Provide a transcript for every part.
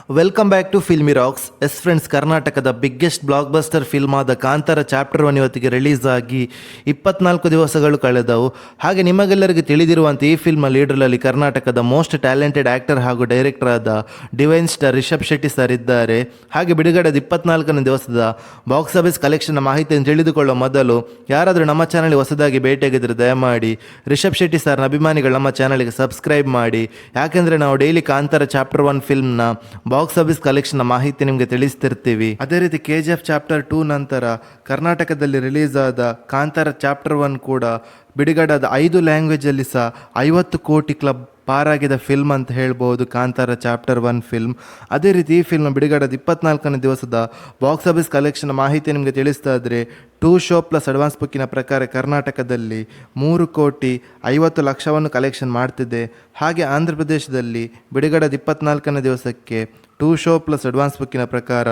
Welcome back to Filmy Rocks. Friends, ಕರ್ನಾಟಕದ biggest blockbuster film ಆದ Kantara chapter 1 ಇವತ್ತಿಗೆ release ಆಗಿ 24 ದಿವಸಗಳು ಕಳೆದವು. ಹಾಗೆ ನಿಮಗೆಲ್ಲರಿಗೂ ತಿಳಿದಿರುವಂತೆ ಈ ಫಿಲ್ಮ್ ಲೀಡರ್ನಲ್ಲಿ ಕರ್ನಾಟಕದ ಮೋಸ್ಟ್ ಟ್ಯಾಲೆಂಟೆಡ್ ಆ್ಯಕ್ಟರ್ ಹಾಗೂ ಡೈರೆಕ್ಟರ್ ಆದ divine star Rishab Shetty sir ಇದ್ದಾರೆ. ಹಾಗೆ ಬಿಡುಗಡೆದ 24ನೇ ದಿವಸದ ಬಾಕ್ಸ್ ಆಫೀಸ್ ಕಲೆಕ್ಷನ್ ಮಾಹಿತಿಯನ್ನು ತಿಳಿದುಕೊಳ್ಳುವ ಮೊದಲು ಯಾರಾದರೂ ನಮ್ಮ ಚಾನಲ್ಗೆ ಹೊಸದಾಗಿ ಭೇಟಿಯಾಗಿದ್ದರೆ ದಯಮಾಡಿ ರಿಷಬ್ ಶೆಟ್ಟಿ ಸರ್ನ ಅಭಿಮಾನಿಗಳು ನಮ್ಮ ಚಾನಲ್ಗೆ ಸಬ್ಸ್ಕ್ರೈಬ್ ಮಾಡಿ. ಯಾಕೆಂದರೆ ನಾವು ಡೈಲಿ ಕಾಂತಾರ ಚಾಪ್ಟರ್ 1 ಫಿಲ್ಮ್ನ ಬಾಕ್ಸ್ ಆಫೀಸ್ ಕಲೆಕ್ಷನ್ ಮಾಹಿತಿ ನಿಮಗೆ ತಿಳಿಸ್ತಿರ್ತೀವಿ. ಅದೇ ರೀತಿ KGF ಚಾಪ್ಟರ್ 2 ನಂತರ ಕರ್ನಾಟಕದಲ್ಲಿ ರಿಲೀಸ್ ಆದ ಕಾಂತಾರ ಚಾಪ್ಟರ್ 1 ಕೂಡ ಬಿಡುಗಡೆದ 5 ಲ್ಯಾಂಗ್ವೇಜಲ್ಲಿ ಸಹ 50 ಕೋಟಿ ಕ್ಲಬ್ ಪಾರಾಗಿದ ಫಿಲ್ಮ್ ಅಂತ ಹೇಳ್ಬೋದು ಕಾಂತಾರ ಚಾಪ್ಟರ್ 1 ಫಿಲ್ಮ್. ಅದೇ ರೀತಿ ಈ ಫಿಲ್ಮ್ ಬಿಡುಗಡೆದ 24ನೇ ದಿವಸದ ಬಾಕ್ಸ್ ಆಫೀಸ್ ಕಲೆಕ್ಷನ್ ಮಾಹಿತಿ ನಿಮಗೆ ತಿಳಿಸ್ತಾ ಇದ್ರೆ 2 ಶೋ ಪ್ಲಸ್ ಅಡ್ವಾನ್ಸ್ ಬುಕ್ಕಿನ ಪ್ರಕಾರ ಕರ್ನಾಟಕದಲ್ಲಿ 3,50,00,000 ಕಲೆಕ್ಷನ್ ಮಾಡ್ತಿದೆ. ಹಾಗೆ ಆಂಧ್ರ ಪ್ರದೇಶದಲ್ಲಿ ಬಿಡುಗಡೆದ 24ನೇ ದಿವಸಕ್ಕೆ 2 ಶೋ ಪ್ಲಸ್ ಅಡ್ವಾನ್ಸ್ ಬುಕ್ಕಿನ ಪ್ರಕಾರ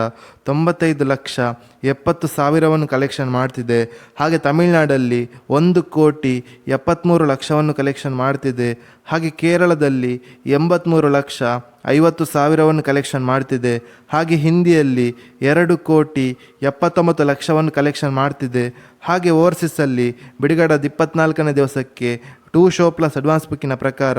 95,70,000 ಕಲೆಕ್ಷನ್ ಮಾಡ್ತಿದೆ. ಹಾಗೆ ತಮಿಳುನಾಡಲ್ಲಿ 1,73,00,000 ಕಲೆಕ್ಷನ್ ಮಾಡ್ತಿದೆ. ಹಾಗೆ ಕೇರಳದಲ್ಲಿ 83,50,000 ಕಲೆಕ್ಷನ್ ಮಾಡ್ತಿದೆ. ಹಾಗೆ ಹಿಂದಿಯಲ್ಲಿ 2,79,00,000 ಕಲೆಕ್ಷನ್ ಮಾಡ್ತಿದೆ. ಹಾಗೆ ಓವರ್ಸೀಸಲ್ಲಿ ಬಿಡುಗಡೆದ 24ನೇ ದಿವಸಕ್ಕೆ 2 ಶೋ ಪ್ಲಸ್ ಅಡ್ವಾನ್ಸ್ ಬುಕ್ಕಿನ ಪ್ರಕಾರ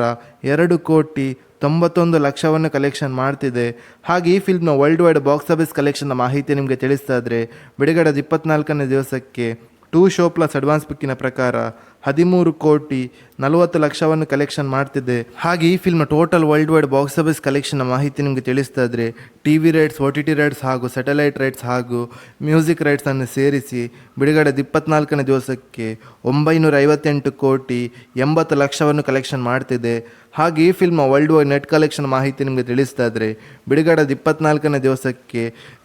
2,91,00,000 ಕಲೆಕ್ಷನ್ ಮಾಡ್ತಿದೆ. ಹಾಗೆ ಈ ಫಿಲ್ಮ್ನ ವರ್ಲ್ಡ್ ವೈಡ್ ಬಾಕ್ಸ್ ಆಫೀಸ್ ಕಲೆಕ್ಷನ್ನ ಮಾಹಿತಿ ನಿಮಗೆ ತಿಳಿಸ್ತಾ ಇದ್ರೆ ಬಿಡುಗಡೆದ 24ನೇ ದಿವಸಕ್ಕೆ 2 ಶೋ ಪ್ಲಸ್ ಅಡ್ವಾನ್ಸ್ ಬುಕ್ಕಿನ ಪ್ರಕಾರ 13,40,00,000 ಕಲೆಕ್ಷನ್ ಮಾಡ್ತಿದೆ. ಹಾಗೆ ಈ film total world wide box office collection ಮಾಹಿತಿ ನಿಮಗೆ ತಿಳಿಸ್ತಾ ಇದ್ರೆ TV ರೈಟ್ಸ್, OTT ರೈಟ್ಸ್ ಹಾಗೂ ಸ್ಯಾಟಲೈಟ್ ರೈಟ್ಸ್ ಹಾಗೂ ಮ್ಯೂಸಿಕ್ ರೈಟ್ಸ್ ಅನ್ನು ಸೇರಿಸಿ ಬಿಡುಗಡೆದ 24ನೇ ದಿವಸಕ್ಕೆ 958,80,00,000 ಕಲೆಕ್ಷನ್ ಮಾಡ್ತಿದೆ. ಹಾಗೆ ಈ film world wide net collection ಮಾಹಿತಿ ನಿಮಗೆ ತಿಳಿಸ್ತಾ ಇದ್ರೆ ಬಿಡುಗಡೆದ 24ನೇ ದಿವಸಕ್ಕೆ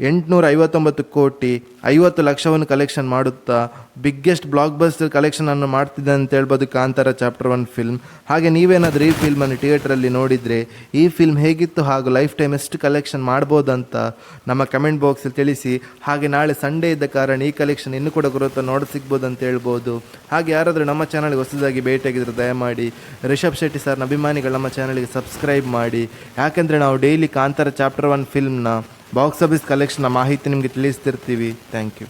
859,50,00,000 ಕಲೆಕ್ಷನ್ ಮಾಡುತ್ತಾ ಬಿಗ್ಗೆಸ್ಟ್ ಬ್ಲಾಕ್ ಬಸ್ಟರ್ ಕಲೆಕ್ಷನ್ ಅನ್ನು ಮಾಡ್ತಿದೆ ಅಂತ ಹೇಳ್ಬೋದು ಕಾಂತಾರ ಚಾಪ್ಟರ್ 1 ಫಿಲ್ಮ್. ಹಾಗೆ ನೀವೇನಾದರೂ ಈ ಫಿಲ್ಮನ್ನು ಥಿಯೇಟ್ರಲ್ಲಿ ನೋಡಿದರೆ ಈ ಫಿಲ್ಮ್ ಹೇಗಿತ್ತು ಹಾಗೂ ಲೈಫ್ ಟೈಮ್ ಎಷ್ಟು ಕಲೆಕ್ಷನ್ ಮಾಡ್ಬೋದಂತ ನಮ್ಮ ಕಮೆಂಟ್ ಬಾಕ್ಸಲ್ಲಿ ತಿಳಿಸಿ. ಹಾಗೆ ನಾಳೆ ಸಂಡೇ ಇದ್ದ ಕಾರಣ ಈ ಕಲೆಕ್ಷನ್ ಇನ್ನೂ ಕೂಡ ಗುರುತ ನೋಡಿ ಸಿಗ್ಬೋದು ಅಂತ ಹೇಳ್ಬೋದು. ಹಾಗೆ ಯಾರಾದರೂ ನಮ್ಮ ಚಾನಲ್ಗೆ ಹೊಸದಾಗಿ ಭೇಟಿಯಾಗಿದ್ದರೆ ದಯಮಾಡಿ ರಿಷಬ್ ಶೆಟ್ಟಿ ಸರ್ನ ಅಭಿಮಾನಿಗಳು ನಮ್ಮ ಚಾನಲ್ಗೆ ಸಬ್ಸ್ಕ್ರೈಬ್ ಮಾಡಿ. ಯಾಕೆಂದರೆ ನಾವು ಡೈಲಿ ಕಾಂತಾರ ಚಾಪ್ಟರ್ 1 ಫಿಲ್ಮ್ನ ಬಾಕ್ಸ್ ಆಫೀಸ್ ಕಲೆಕ್ಷನ್ನ ಮಾಹಿತಿ ನಿಮಗೆ ತಿಳಿಸ್ತಿರ್ತೀವಿ. Thank you.